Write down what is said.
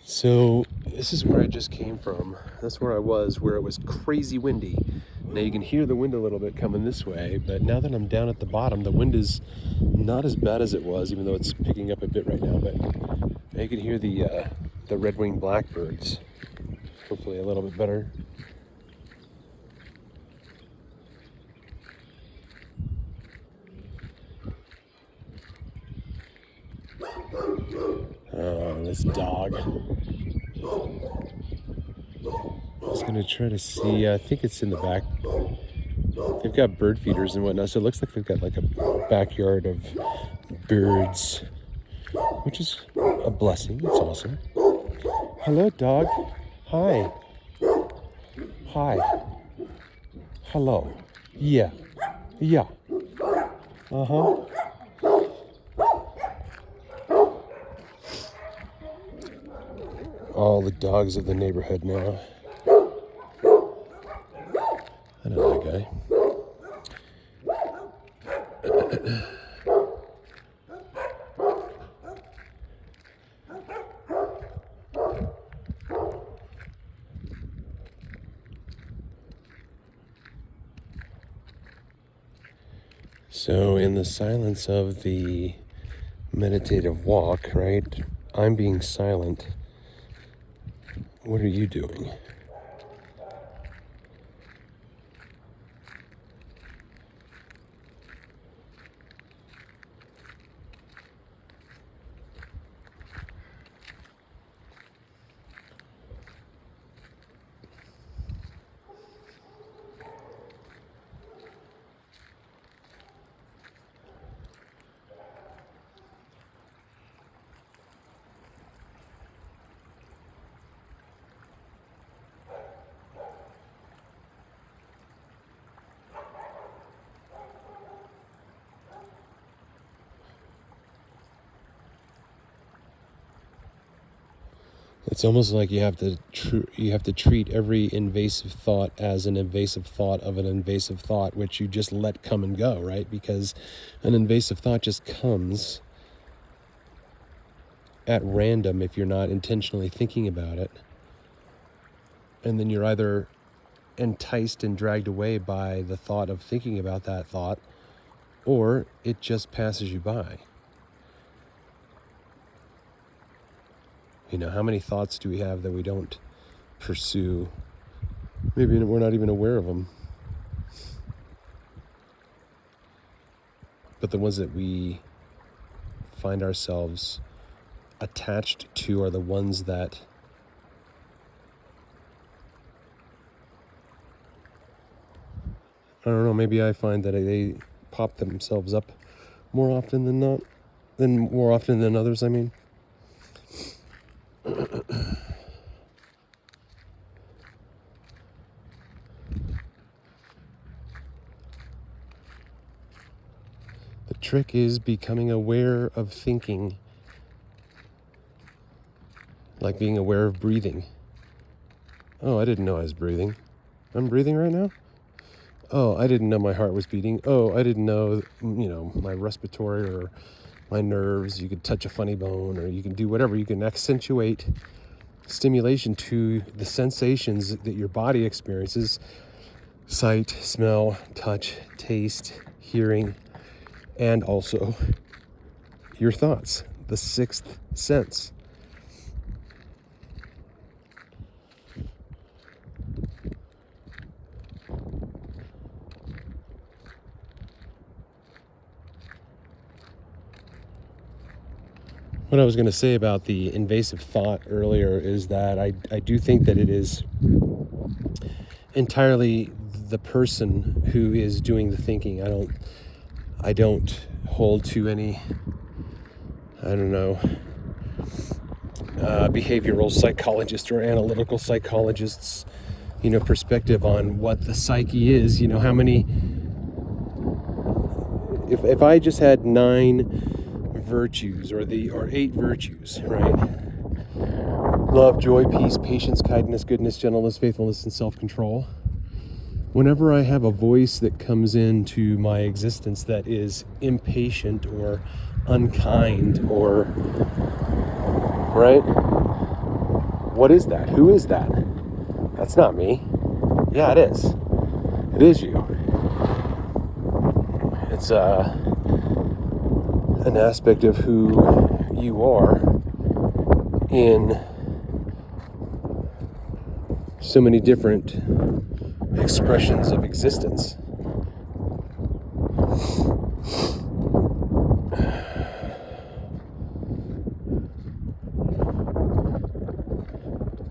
So this is where I just came from. That's where I was, where it was crazy windy. Now you can hear the wind a little bit coming this way, but now that I'm down at the bottom, the wind is not as bad as it was, even though it's picking up a bit right now. But now you can hear the red-winged blackbirds. Hopefully a little bit better. Oh, this dog. I was gonna try to see. I think it's in the back. They've got bird feeders and whatnot, so it looks like they've got like a backyard of birds, which is a blessing. It's awesome. Hello, dog. Hi. Hi. Hello. Yeah. Yeah. Uh-huh. All the dogs of the neighborhood now. I know that guy. So in the silence of the meditative walk, right, I'm being silent. What are you doing? It's almost like you have to treat every invasive thought as an invasive thought of an invasive thought, which you just let come and go, right? Because an invasive thought just comes at random if you're not intentionally thinking about it. And then you're either enticed and dragged away by the thought of thinking about that thought, or it just passes you by. You know, how many thoughts do we have that we don't pursue? Maybe we're not even aware of them. But the ones that we find ourselves attached to are the ones that I don't know, maybe I find that they pop themselves up more often than others, I mean. The trick is becoming aware of thinking, like being aware of breathing. Oh, I didn't know I was breathing. I'm breathing right now? Oh, I didn't know my heart was beating. Oh, I didn't know, my respiratory or my nerves. You could touch a funny bone, or you can do whatever. You can accentuate stimulation to the sensations that your body experiences: sight, smell, touch, taste, hearing, and also your thoughts, the sixth sense. What I was going to say about the invasive thought earlier is that I do think that it is entirely the person who is doing the thinking. I don't hold to any, behavioral psychologist or analytical psychologist's, perspective on what the psyche is. How many, if I just had 9 virtues or 8 virtues, right? Love, joy, peace, patience, kindness, goodness, gentleness, faithfulness, and self-control. Whenever I have a voice that comes into my existence that is impatient or unkind or, right? What is that? Who is that? That's not me. Yeah, it is. It is you. It's an aspect of who you are in so many different expressions of existence.